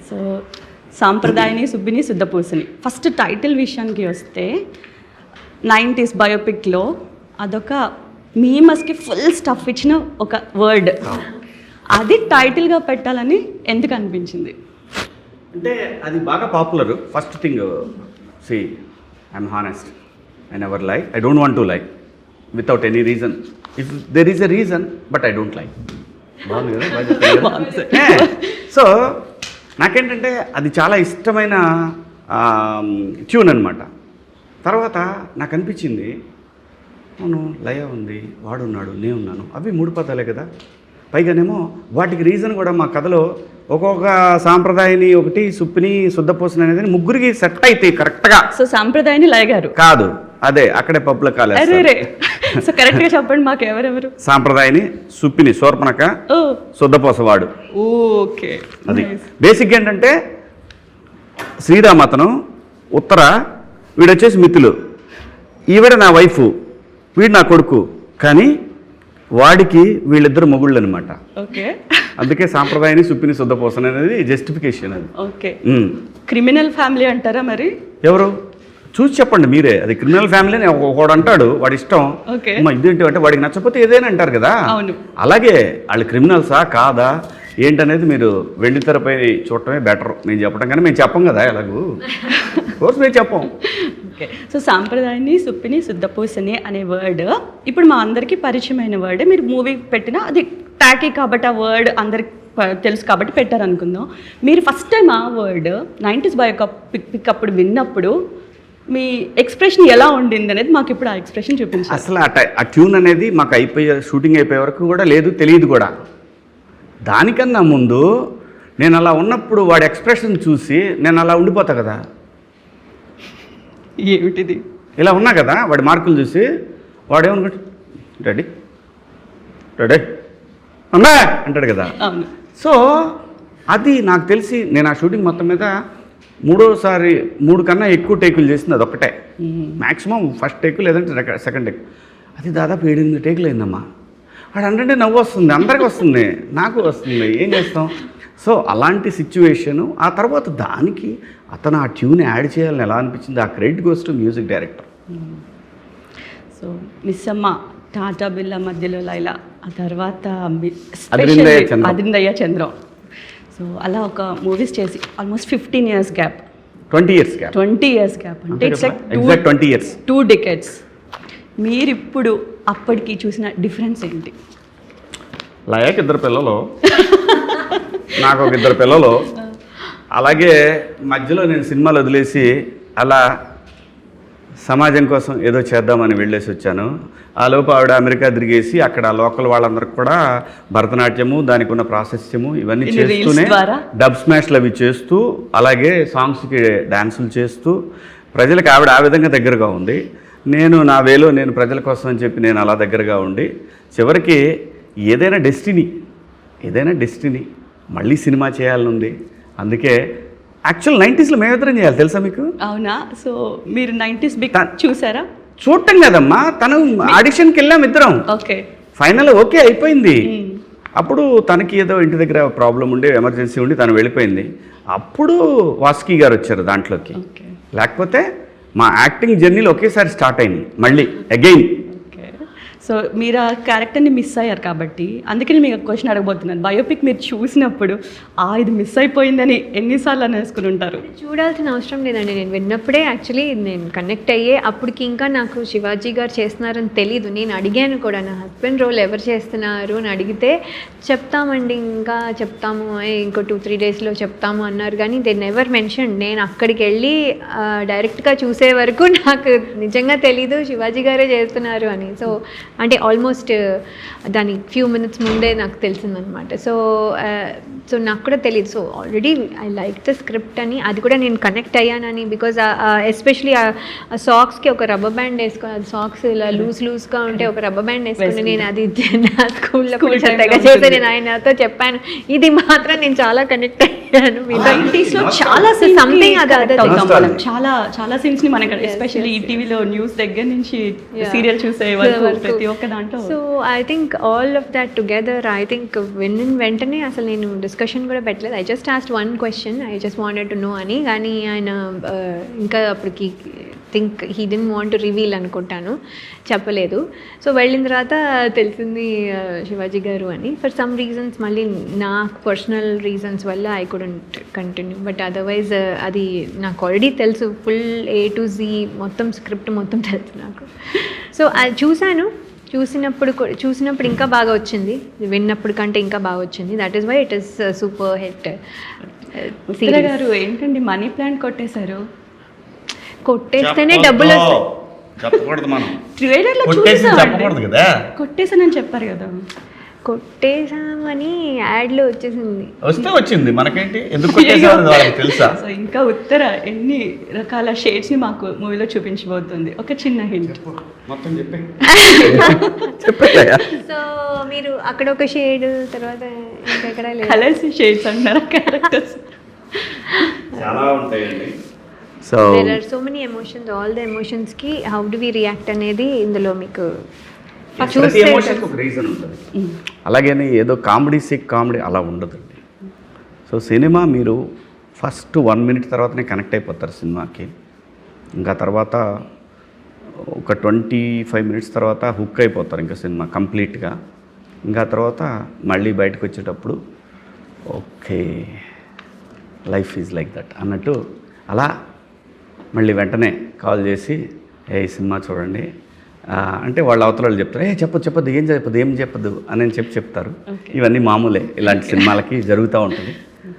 So సాంప్రదాయని సుబ్బిని శుద్ధపూసని first title విషయానికి వస్తే 90s బయోపిక్లో అదొక మీమస్కి ఫుల్ స్టఫ్ ఇచ్చిన ఒక వర్డ్, అది టైటిల్గా పెట్టాలని ఎందుకు అనిపించింది? అంటే అది బాగా popular. First thing see I'm honest, I never lie, I don't want to lie without any reason. If there is a reason but I don't lie. బాగుంది కదా? సో నాకేంటంటే అది చాలా ఇష్టమైన ట్యూన్ అనమాట. తర్వాత నాకు అనిపించింది, అవును లయ ఉంది, వాడున్నాడు, నేనున్నాను, అవి 3 పదాలే కదా. పైగానేమో వాటికి రీజన్ కూడా మా కథలో ఒక్కొక్క సాంప్రదాయని ఒకటి, సుప్పిని, శుద్ధపూసని అనేది ముగ్గురికి సెట్ అవుతాయి కరెక్ట్గా. సో సాంప్రదాయని లయ గారు కాదు, అదే అక్కడే పబ్లో కాలేదు. సో కరెక్ట్గా చెప్పండి మాకు ఎవరెవరు? సాంప్రదాయని, సుప్పిని, శూర్పణఖ, శుద్ధపూసవాడు. ఓకే, అది బేసిక్. ఏంటంటే శ్రీరామ్ అతను, ఉత్తర వీడు వచ్చేసి మిత్తులు, ఈవిడ నా వైఫ్, వీడు నా కొడుకు, కానీ వాడికి వీళ్ళిద్దరు మొగుళ్ళు అనమాట. ఓకే, అందుకే సాంప్రదాయని, సుప్పిని, శుద్ధపూసని అనేది జస్టిఫికేషన్. అది ఓకే. క్రిమినల్ ఫ్యామిలీ అంటారా మరి? ఎవరు చూసి చెప్పండి మీరే. అది క్రిమినల్ ఫ్యామిలీ అని ఒకడు అంటాడు, వాడి ఇష్టం. ఇదేంటి అంటే వాడికి నచ్చకపోతే ఏదైనా అంటారు కదా. అలాగే వాళ్ళు క్రిమినల్సా కాదా ఏంటనేది మీరు వెండితెరపై చూడటమే బెటర్. నేను చెప్పడం కానీ మేము చెప్పం కదా, ఎలాగూ కోర్స్ మేము చెప్పం. ఓకే, సో సాంప్రదాయాన్ని, సుప్పిని, శుద్ధపూసని అనే వర్డ్ ఇప్పుడు మా అందరికీ పరిచయమైన వర్డ్. మీరు మూవీ పెట్టినా అది టాకీ కాబట్టి ఆ వర్డ్ అందరికి తెలుసు కాబట్టి పెట్టారు అనుకుందాం. మీరు ఫస్ట్ టైం ఆ వర్డ్ 90s బయోపిక్ అప్పుడు విన్నప్పుడు మీ ఎక్స్ప్రెషన్ ఎలా ఉండింది అనేది మాకు ఇప్పుడు ఆ ఎక్స్ప్రెషన్ చూపించారు. అసలు ఆ ట్యూన్ అనేది మాకు షూటింగ్ అయిపోయే వరకు కూడా లేదు, తెలియదు కూడా. దానికన్నా ముందు నేను అలా ఉన్నప్పుడు వాడి ఎక్స్ప్రెషన్ చూసి నేను అలా ఉండిపోతా కదా. ఏమిటిది? ఇలా ఉన్నా కదా, వాడి మార్కులు చూసి వాడేమనుకుంటా, రెడీ రెడీ అమ్మా అంటాడు కదా. సో అది నాకు తెలిసి నేను ఆ షూటింగ్ మొత్తం మీద 3 కన్నా ఎక్కువ టేకులు చేసింది అదొక్కటే. మ్యాక్సిమం ఫస్ట్ టేకు లేదంటే సెకండ్ టేక్. అది దాదాపు 7-8 టేకులు అయిందమ్మా. వాడు అంటే నవ్వు వస్తుంది, అందరికీ వస్తుంది, నాకు వస్తుంది, ఏం చేస్తాం. సో అలాంటి సిచ్యువేషను. ఆ తర్వాత దానికి అతను ఆ ట్యూన్ యాడ్ చేయాలని ఎలా అనిపించింది, ఆ credit goes to music director. So Missamma, Tata Birla మధ్యలో లైలా, ఆ తర్వాత అదిరిందయ్య చంద్రం. సో అలా ఒక మూవీస్ చేసి almost 15 years gap, 20 years gap అంటే ఇట్స్ లైక్ 20 years, 2 decades. మీరు ఇప్పుడు అప్పటికి చూసిన డిఫరెన్స్ ఏంటి? లయకి 2 పిల్లలు, నాకు ఒక 2 పిల్లలు. అలాగే మధ్యలో నేను సినిమాలు వదిలేసి అలా సమాజం కోసం ఏదో చేద్దామని వెళ్ళేసి వచ్చాను. ఆ లోపు ఆవిడ అమెరికా తిరిగేసి అక్కడ లోకల్ వాళ్ళందరికి కూడా భరతనాట్యము, దానికి ఉన్న ప్రాశస్త్యము ఇవన్నీ చేస్తూనే డబ్ స్మాష్లు అవి చేస్తూ, అలాగే సాంగ్స్కి డ్యాన్సులు చేస్తూ ప్రజలకు ఆవిడ ఆ విధంగా దగ్గరగా ఉంది. నేను నా వేలో నేను ప్రజల కోసం అని చెప్పి నేను అలా దగ్గరగా ఉండి చివరికి ఏదైనా డెస్టినీ మళ్ళీ సినిమా చేయాలని ఉంది. అందుకే యాక్చువల్ 90sలో మేమిద్దరం చేయాలి, తెలుసా మీకు? అవునా? సో మీరు 90s బిగ్ చూసారా? చూడటం కదమ్మా, తను ఆడిషన్కి వెళ్ళాం ఇద్దరం. ఓకే, ఫైనల్ ఓకే అయిపోయింది. అప్పుడు తనకి ఏదో ఇంటి దగ్గర ప్రాబ్లం ఉండి, ఎమర్జెన్సీ ఉండి తను వెళ్ళిపోయింది. అప్పుడు వాసుకి గారు వచ్చారు దాంట్లోకి. లేకపోతే మా యాక్టింగ్ జర్నీలో ఒకేసారి స్టార్ట్ అయింది మళ్ళీ అగైన్. సో మీరు ఆ క్యారెక్టర్ని మిస్ అయ్యారు కాబట్టి అందుకని మీకు క్వశ్చన్ అడగబోతున్నాను. బయోపిక్ మీరు చూసినప్పుడు ఇది మిస్ అయిపోయిందని ఎన్నిసార్లు అనేసుకుని ఉంటారు? చూడాల్సిన అవసరం లేదండి. నేను విన్నప్పుడే యాక్చువల్లీ నేను కనెక్ట్ అయ్యే, అప్పటికి ఇంకా నాకు శివాజీ గారు చేస్తున్నారని తెలీదు. నేను అడిగాను కూడా, నా హస్బెండ్ రోల్ ఎవరు చేస్తున్నారు అని అడిగితే చెప్తామండి, ఇంకా చెప్తాము, ఇంకో 2-3 daysలో చెప్తాము అన్నారు. కానీ దే నెవర్ మెన్షన్. నేను అక్కడికి వెళ్ళి డైరెక్ట్గా చూసే వరకు నాకు నిజంగా తెలీదు శివాజీ గారే చేస్తున్నారు అని. సో అంటే ఆల్మోస్ట్ దానికి ఫ్యూ మినిట్స్ ముందే నాకు తెలిసిందనమాట. సో నాకు కూడా తెలియదు. So already I like the script అని, అది కూడా నేను కనెక్ట్ అయ్యానని. బికాజ్ ఎస్పెషలీ ఆ సాక్స్కి ఒక రబ్బర్ బ్యాండ్ వేసుకొని, సాక్స్ ఇలా లూజ్గా ఉంటే ఒక రబ్బర్ బ్యాండ్ వేసుకొని, నేను అది నా స్కూల్లో తెగ చేసి నేను ఆయనతో చెప్పాను, ఇది మాత్రం నేను చాలా కనెక్ట్ అయ్యాను. అయిపోయాను. 90s లో చాలా So something other Nostalgia. చాలా చాలా సీన్స్ ని మనకి ఎస్పెషల్లీ ఈ టీవీలో న్యూస్ దగ్గర నుంచి Yeah. సీరియల్ చూసే వరకు ప్రతి ఒక్క దాంట్లో so I think all of that together I think వెంటనే అసలు నేను డిస్కషన్ కూడా పెట్టలేదు. I just asked one question, I just wanted to know అని. కానీ ఆయన ఇంకా అప్పటికి think he didn't want to reveal అనుకుంటాను, చెప్పలేదు. సో వెళ్ళిన తర్వాత తెలిసింది శివాజీ గారు అని. ఫర్ సమ్ రీజన్స్ మళ్ళీ నాకు పర్సనల్ రీజన్స్ వల్ల I couldn't continue. But otherwise అది నాకు ఆల్రెడీ తెలుసు, ఫుల్ A to Z మొత్తం స్క్రిప్ట్ మొత్తం తెలుసు నాకు. సో అది చూసినప్పుడు ఇంకా బాగా వచ్చింది, విన్నప్పుడు కంటే ఇంకా బాగా వచ్చింది. That is why it is super hit. Uttara గారు ఏంటండి మనీ ప్లాంట్ కొట్టేశారు. కొట్టేస్తేనే డబ్బులు వస్తాయి. చెప్పకూడదు మనం, ట్రైలర్లో కొట్టేసి చూసామండి. చెప్పకూడదు కదా. కొట్టేసానని చెప్పారు కదా. కొట్టేసామని యాడ్లో వచ్చేసింది. వస్తే వచ్చింది, మనకేంటి, ఎందుకు కొట్టేసారు వాళ్ళకి తెలుసా? సో ఇంకా ఉత్తర ఎన్ని రకాల షేడ్స్ ని మాకు మూవీలో చూపించబోతుంది. ఒక చిన్న హింట్ మొత్తం చెప్పే సో మీరు అక్కడ ఒక షేడ్, తర్వాత ఇంకెక్కడ లేదు. కలర్స్ షేడ్స్ అంటున్నారు క్యారెక్టర్స్. చాలా ఉంటాయండి. So there are so many emotions, all the ఎమోషన్స్కి హౌ డు వి రియాక్ట్ అనేది ఇందులో మీకు ప్రతి ఎమోషన్కి ఒక రీజన్ ఉంటుంది. అలాగని ఏదో కామెడీ అలా ఉండదండి. సో సినిమా మీరు ఫస్ట్ 1 minute తర్వాతనే కనెక్ట్ అయిపోతారు సినిమాకి. ఇంకా తర్వాత ఒక 25 minutes తర్వాత హుక్ అయిపోతారు ఇంకా సినిమా కంప్లీట్గా. ఇంకా తర్వాత మళ్ళీ బయటకు వచ్చేటప్పుడు okay life is like that అన్నట్టు అలా మళ్ళీ వెంటనే కాల్ చేసి ఈ సినిమా చూడండి అంటే వాళ్ళ అవతల వాళ్ళు చెప్తారు, చెప్పదు ఏం చెప్పదు అని చెప్తారు. ఇవన్నీ మామూలే, ఇలాంటి సినిమాలకి జరుగుతూ ఉంటుంది.